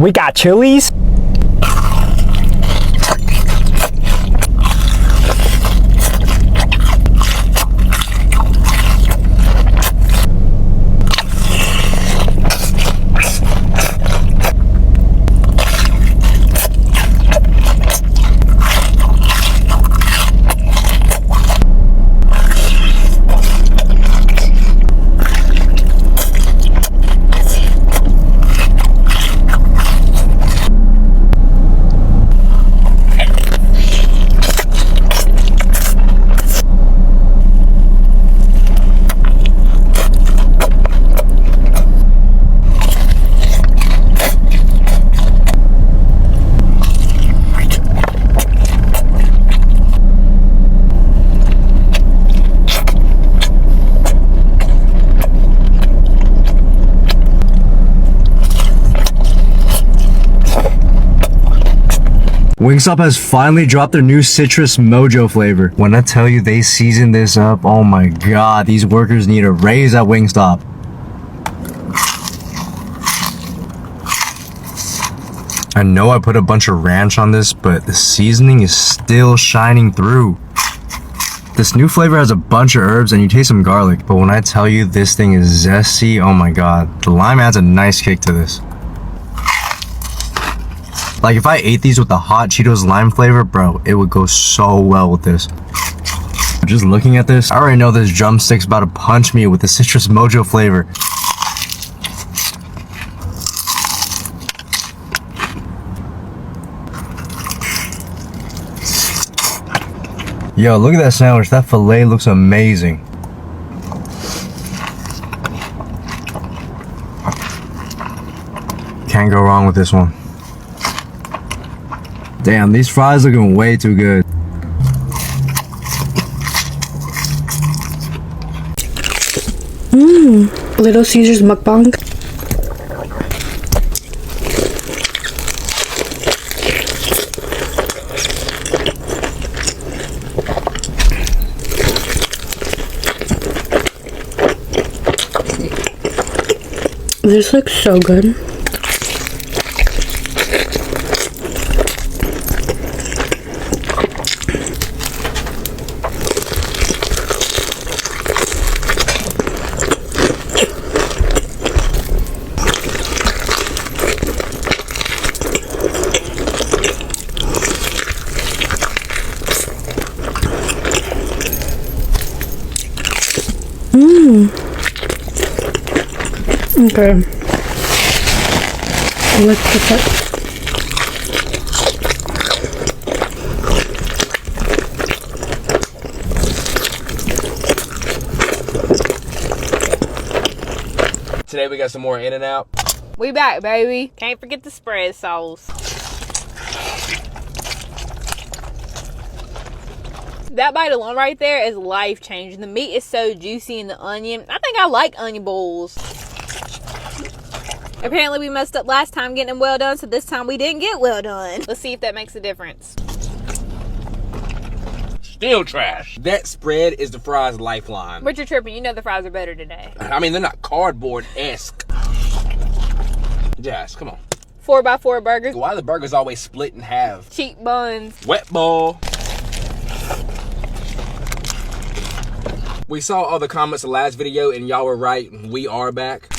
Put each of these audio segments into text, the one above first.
We got chilies. Wingstop has finally dropped their new citrus mojo flavor. When I tell you they seasoned this up, oh my god, these workers need a raise at Wingstop. I know I put a bunch of ranch on this, but the seasoning is still shining through. This new flavor has a bunch of herbs and you taste some garlic, but when I tell you this thing is zesty, oh my god, the lime adds a nice kick to this. Like if I ate these with the hot Cheetos lime flavor, bro, it would go so well with this. Just looking at this, I already know this drumstick's about to punch me with the citrus mojo flavor. Yo, look at that sandwich. That filet looks amazing. Can't go wrong with this one. Damn, these fries looking way too good. Little Caesars mukbang. This looks so good. Okay. Let's put that. Today we got some more In-N-Out. We back, baby. Can't forget the spread sauce. That bite alone right there is life-changing. The meat is so juicy and the onion. I think I like onion bowls. Apparently we messed up last time getting them well done, so this time we didn't get well done. Let's see if that makes a difference. Still trash. That spread is the fries' lifeline. But you're tripping. You know the fries are better today. I mean, they're not cardboard-esque. Jazz, come on. 4x4 burgers. Why are the burgers always split in half? Cheap buns. Wet ball. We saw all the comments the last video and y'all were right. We are back.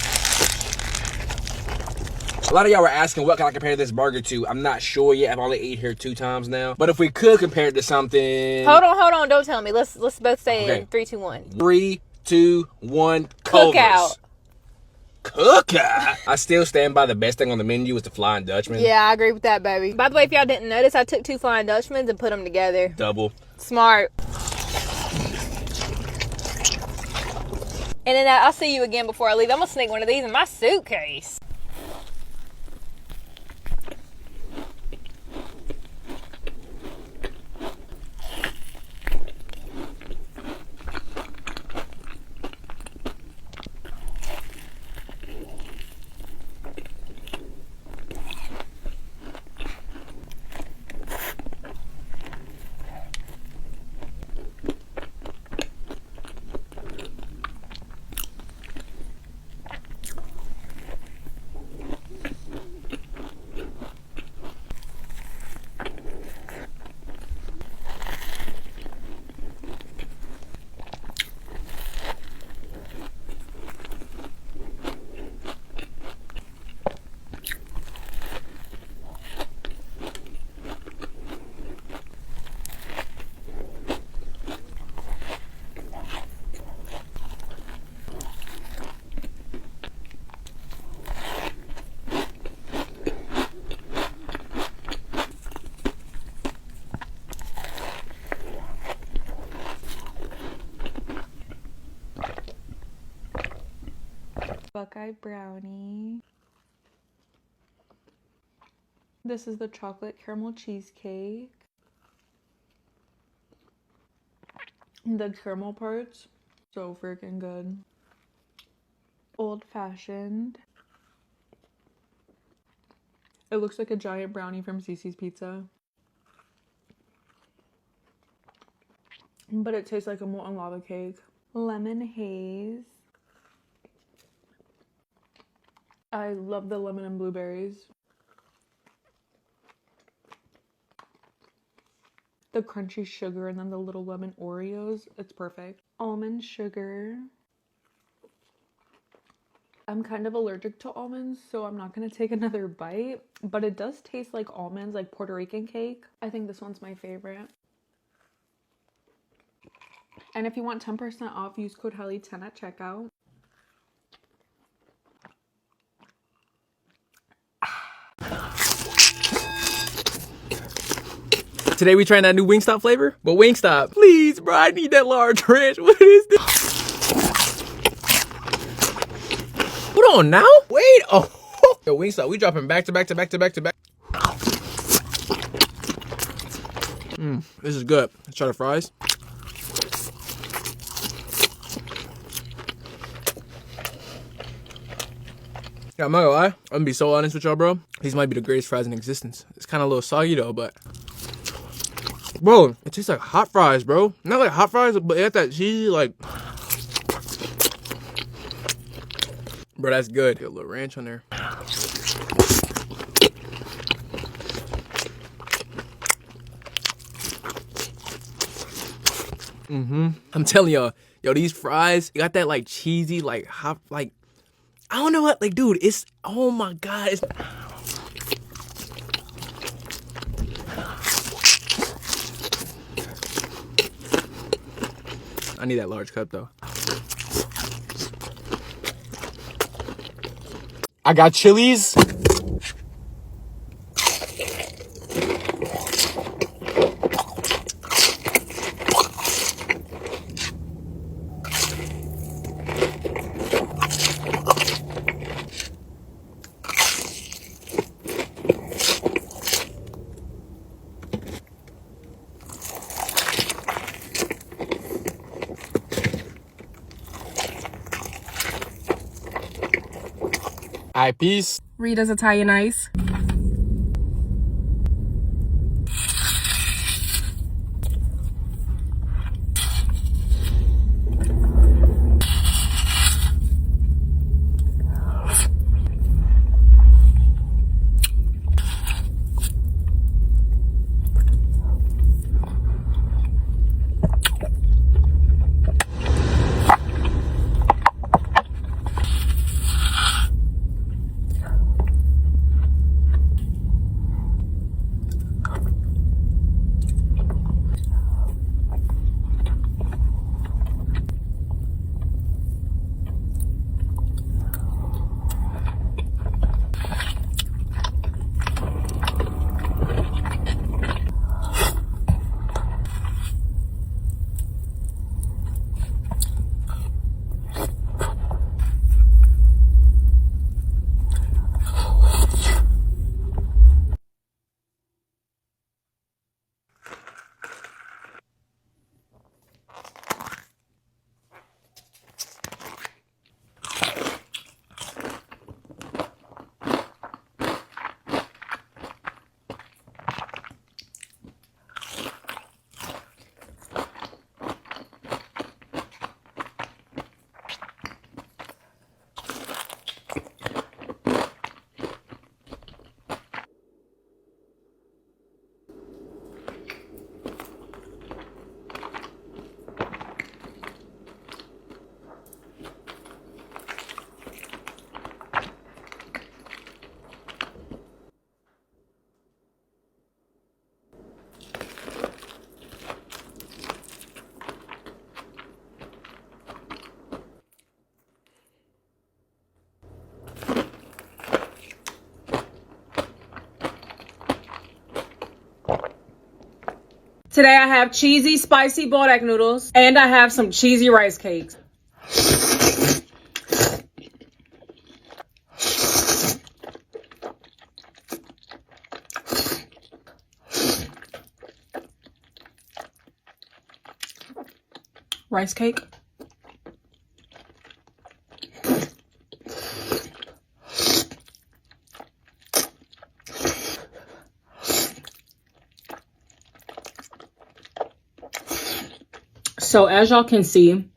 A lot of y'all were asking what can I compare this burger to. I'm not sure yet. I've only ate here 2 times now. But if we could compare it to something. Hold on. Don't tell me. Let's both say it in 3, 2, 1. 3, 2, 1. Cookout. Cookout. I still stand by the best thing on the menu is the Flying Dutchman. Yeah, I agree with that, baby. By the way, if y'all didn't notice, I took 2 Flying Dutchmans and put them together. Double. Smart. And then I'll see you again before I leave. I'm gonna sneak one of these in my suitcase. Buckeye brownie. This is the chocolate caramel cheesecake. The caramel parts, so freaking good. Old fashioned. It looks like a giant brownie from Cece's Pizza. But it tastes like a molten lava cake. Lemon haze. I love the lemon and blueberries. The crunchy sugar and then the little lemon Oreos. It's perfect. Almond sugar. I'm kind of allergic to almonds, so I'm not going to take another bite. But it does taste like almonds, like Puerto Rican cake. I think this one's my favorite. And if you want 10% off, use code Helly10 at checkout. Today we trying that new Wingstop flavor, but Wingstop, please, bro, I need that large ranch. What is this? Hold on now. Wait. Oh, yo, Wingstop, we dropping back to back to back to back to back. This is good. Let's try the fries. Yeah, I'm not gonna lie. I'm gonna be so honest with y'all, bro. These might be the greatest fries in existence. It's kind of a little soggy though, but bro, it tastes like hot fries, bro. Not like hot fries, but it got that cheesy, like, bro, that's good. Get a little ranch on there. I'm telling y'all, yo, these fries, you got that like cheesy, like hot, like, I don't know what, like, dude, it's, oh my God, it's, I need that large cup though. I got chilies. All right, peace. Rita's Italian Ice. Today I have cheesy, spicy boiled egg noodles, and I have some cheesy rice cakes. rice cake. So as y'all can see,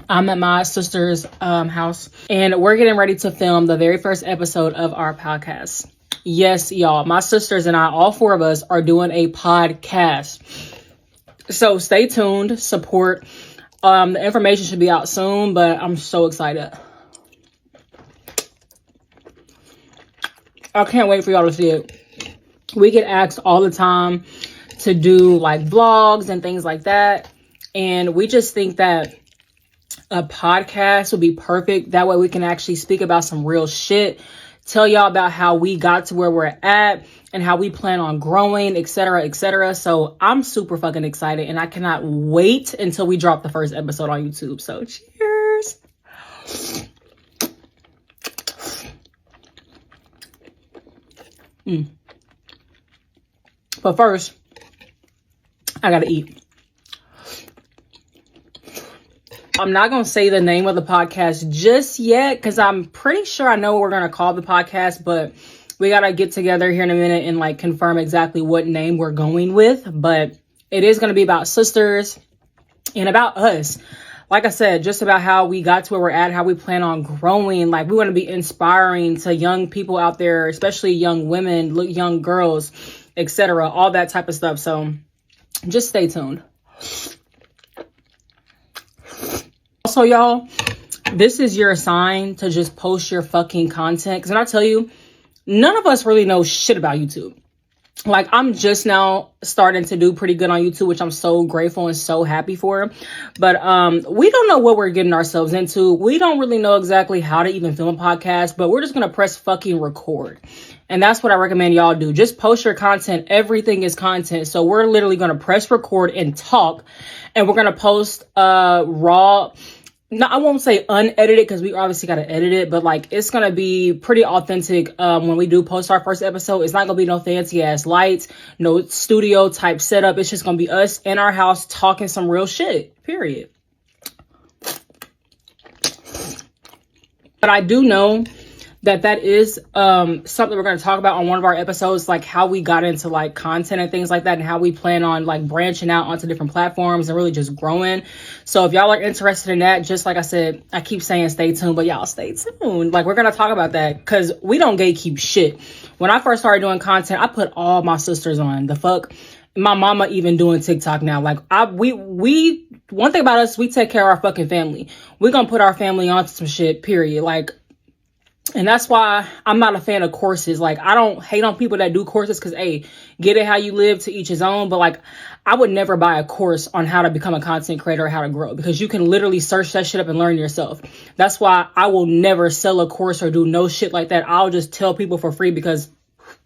I'm at my sister's house and we're getting ready to film the very first episode of our podcast. Yes, y'all, my sisters and I, all four of us, are doing a podcast. So stay tuned, support. The information should be out soon, but I'm so excited. I can't wait for y'all to see it. We get asked all the time to do like vlogs and things like that. And we just think that a podcast would be perfect. That way we can actually speak about some real shit. Tell y'all about how we got to where we're at and how we plan on growing, etc., etc. So I'm super fucking excited and I cannot wait until we drop the first episode on YouTube. So cheers. But first, I gotta eat. I'm not going to say the name of the podcast just yet because I'm pretty sure I know what we're going to call the podcast, but we got to get together here in a minute and like confirm exactly what name we're going with. But it is going to be about sisters and about us. Like I said, just about how we got to where we're at, how we plan on growing. Like we want to be inspiring to young people out there, especially young women, young girls, etc. All that type of stuff. So just stay tuned. Also, y'all, this is your sign to just post your fucking content. Because when I tell you, none of us really know shit about YouTube. Like, I'm just now starting to do pretty good on YouTube, which I'm so grateful and so happy for. But we don't know what we're getting ourselves into. We don't really know exactly how to even film a podcast, but we're just going to press fucking record. And that's what I recommend y'all do. Just post your content. Everything is content. So we're literally going to press record and talk. And we're going to post raw. No, I won't say unedited because we obviously got to edit it, but like it's going to be pretty authentic when we do post our first episode. It's not going to be no fancy ass lights, no studio type setup. It's just going to be us in our house talking some real shit, period. But I do know that is something we're going to talk about on one of our episodes, like how we got into like content and things like that and how we plan on like branching out onto different platforms and really just growing. So if y'all are interested in that, just like I said, I keep saying stay tuned, but y'all stay tuned. Like we're going to talk about that because we don't gatekeep shit. When I first started doing content, I put all my sisters on. The fuck? My mama even doing TikTok now. Like we one thing about us, we take care of our fucking family. We're going to put our family onto some shit, period. Like, and that's why I'm not a fan of courses. Like, I don't hate on people that do courses because, hey, get it how you live, to each his own. But, like, I would never buy a course on how to become a content creator or how to grow because you can literally search that shit up and learn yourself. That's why I will never sell a course or do no shit like that. I'll just tell people for free because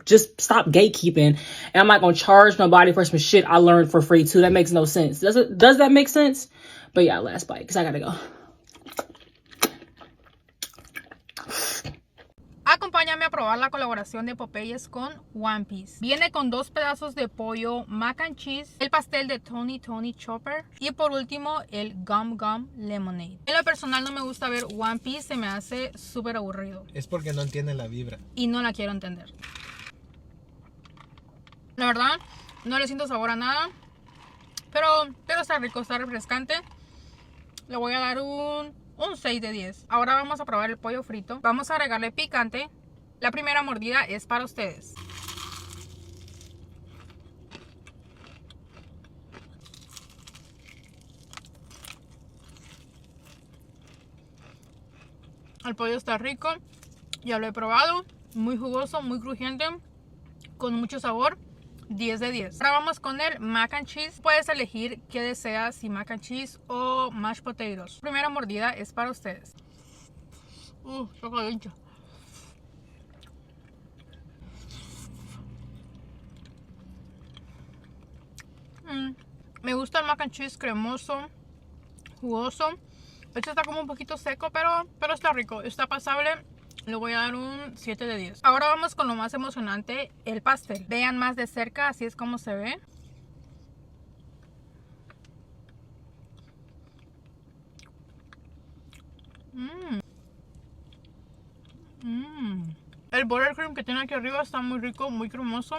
just stop gatekeeping. And I'm not going to charge nobody for some shit I learned for free, too. That makes no sense. Does that make sense? But, yeah, last bite because I got to go. Acompáñame a probar la colaboración de Popeyes con One Piece. Viene con 2 pedazos de pollo mac and cheese, el pastel de Tony Chopper y por último el Gum Gum Lemonade. En lo personal no me gusta ver One Piece, se me hace súper aburrido. Es porque no entiende la vibra. Y no la quiero entender. La verdad, no le siento sabor a nada, pero está rico, está refrescante. Le voy a dar un 6 de 10. Ahora vamos a probar el pollo frito. Vamos a agregarle picante. La primera mordida es para ustedes. El pollo está rico. Ya lo he probado. Muy jugoso, muy crujiente. Con mucho sabor. 10 de 10. Ahora vamos con el mac and cheese. Puedes elegir qué deseas, si mac and cheese o mashed potatoes. Primera mordida es para ustedes. Está caliente. Me gusta el mac and cheese cremoso, jugoso. Este está como un poquito seco, pero está rico, está pasable. Le voy a dar un 7 de 10. Ahora vamos con lo más emocionante, el pastel. Vean más de cerca, así es como se ve. El buttercream que tiene aquí arriba está muy rico, muy cremoso.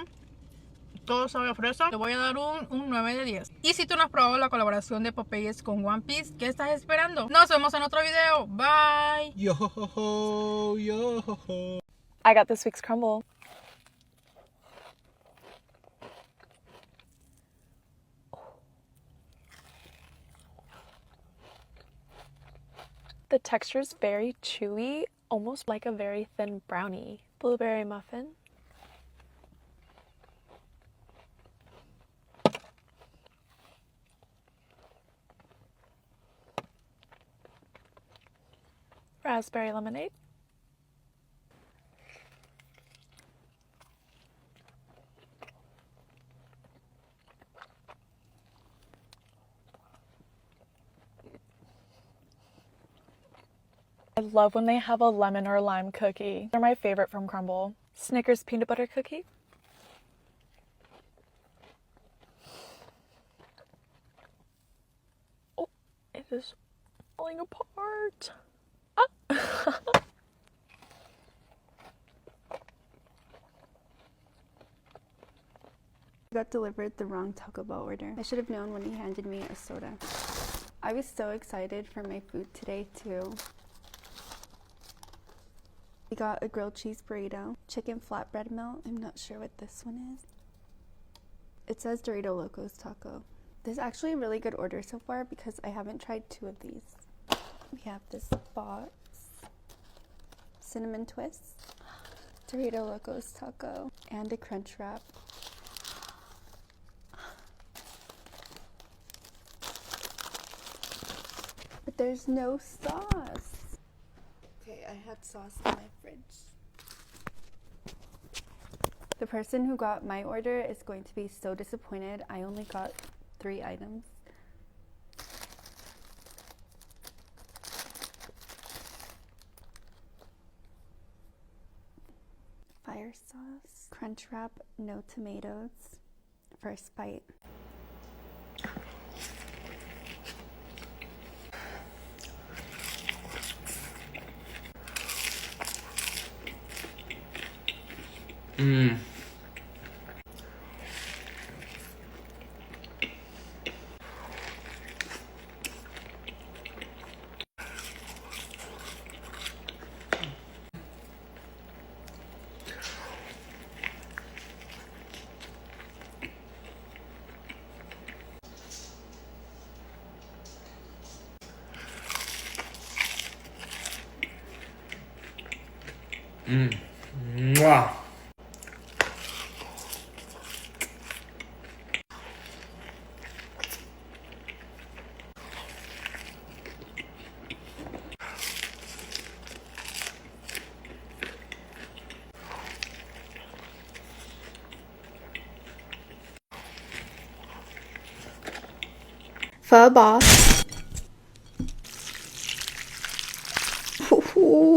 Todo sabe a fresa. Le voy a dar un 9 de 10. Y si tú no has probado la colaboración de Popeyes con One Piece, ¿qué estás esperando? Nos vemos en otro video. Bye. Yo ho yo. I got this week's crumble. The texture is very chewy, almost like a very thin brownie. Blueberry muffin. Raspberry lemonade. I love when they have a lemon or lime cookie. They're my favorite from Crumble. Snickers peanut butter cookie. Oh, it is falling apart. Ah. Got delivered the wrong Taco Bell order. I should have known when he handed me a soda. I was so excited for my food today too. We got a grilled cheese burrito, chicken flatbread melt. I'm not sure what this one is. It says Dorito Locos Taco. This is actually a really good order so far because I haven't tried 2 of these. We have this box, cinnamon twists, Dorito Locos Taco, and a crunch wrap. But there's no sauce. Okay, I had sauce in my fridge. The person who got my order is going to be so disappointed. I only got 3 items. Fire sauce, crunch wrap, no tomatoes. First bite. Mwah. Pho boss.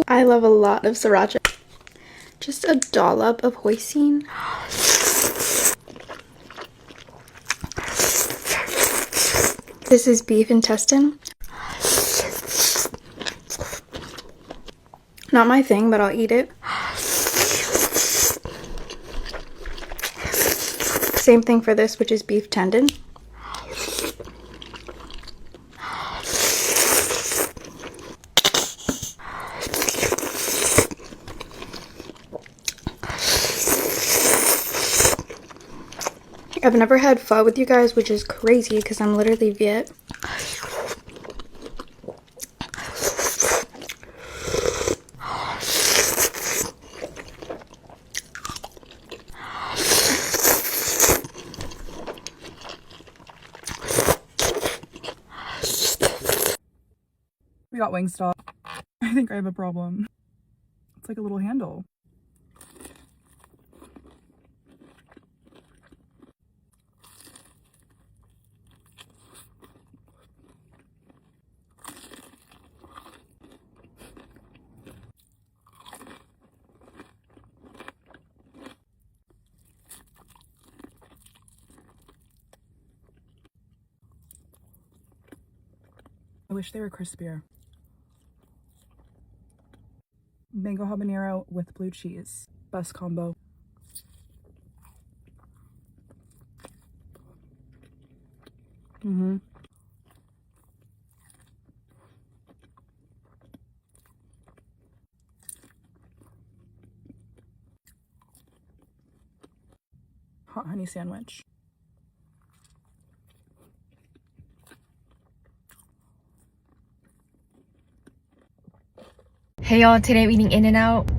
I love a lot of sriracha. Just a dollop of hoisin. This is beef intestine. Not my thing, but I'll eat it. Same thing for this, which is beef tendon. I've never had pho with you guys, which is crazy because I'm literally Viet. We got Wingstop. I think I have a problem. It's like a little handle. I wish they were crispier. Mango habanero with blue cheese. Best combo. Hot honey sandwich. Hey y'all, today I'm eating In-N-Out.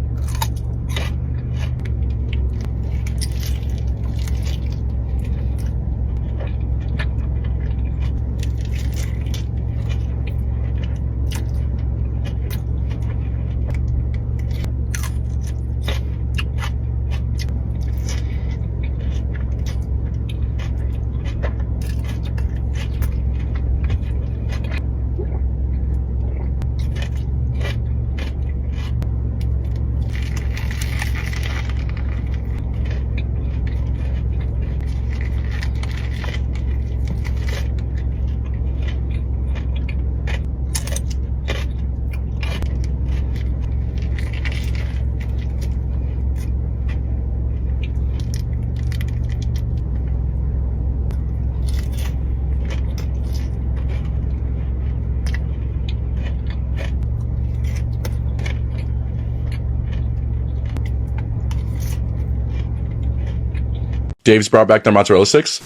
Dave's brought back their mozzarella sticks.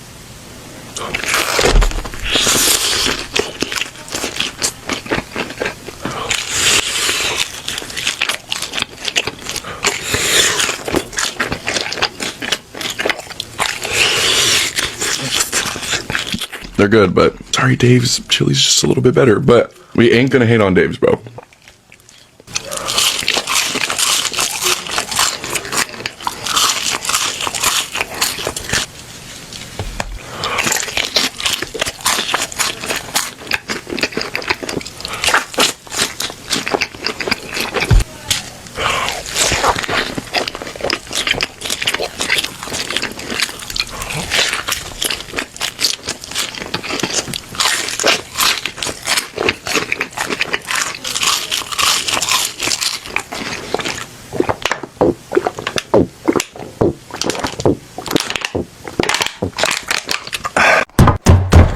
They're good, but sorry, Dave's chili's just a little bit better, but we ain't gonna hate on Dave's, bro.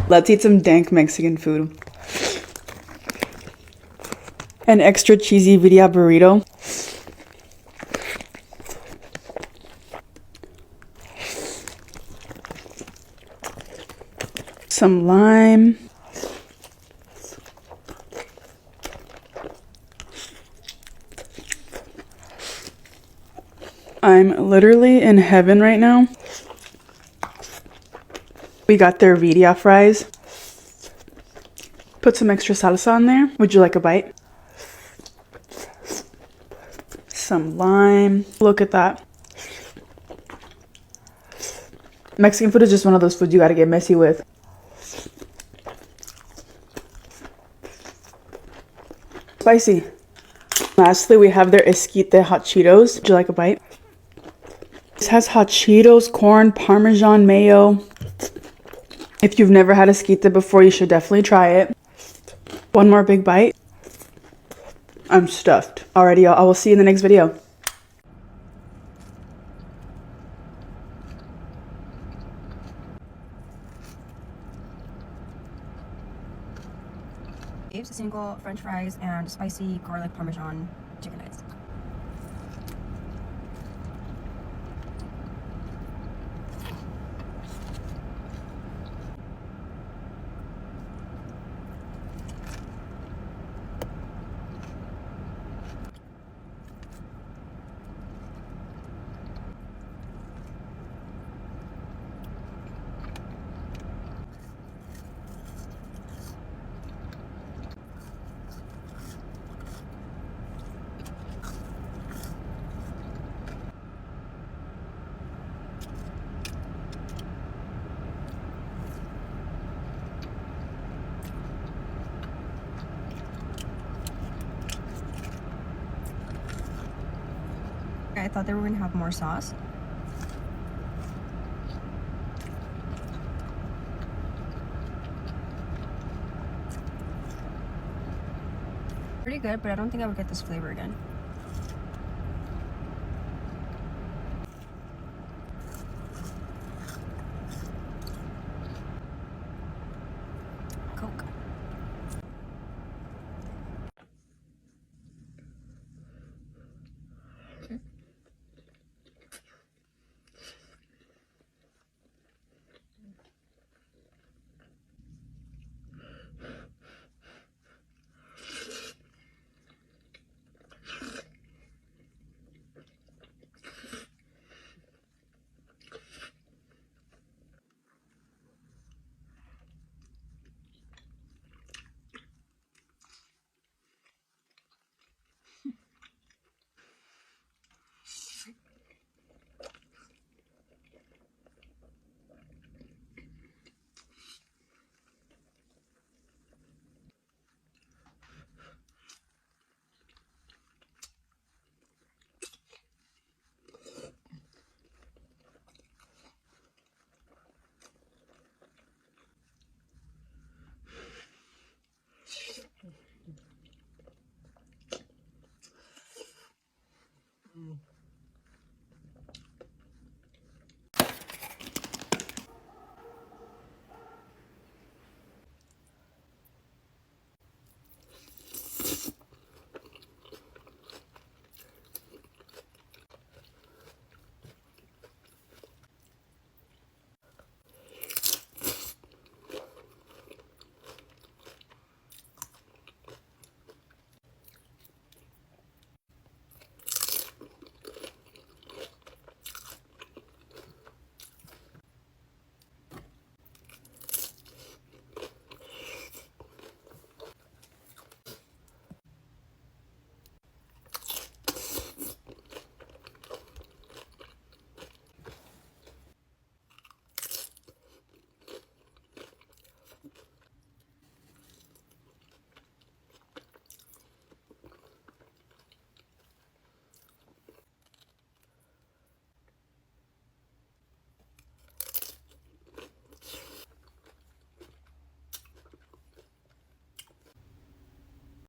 Let's eat some dank Mexican food. An extra cheesy birria burrito. Some lime. I'm literally in heaven right now. We got their birria fries. Put some extra salsa on there. Would you like a bite? Some lime. Look at that. Mexican food is just one of those foods you gotta get messy with. Spicy. Lastly, we have their esquite hot Cheetos. Would you like a bite? This has hot Cheetos, corn, Parmesan, mayo. If you've never had esquite before, you should definitely try it. One more big bite. I'm stuffed. Alrighty, y'all. I will see you in the next video. Dave's single French fries and spicy garlic Parmesan chicken nuggets. I thought they were going to have more sauce. Pretty good, but I don't think I would get this flavor again.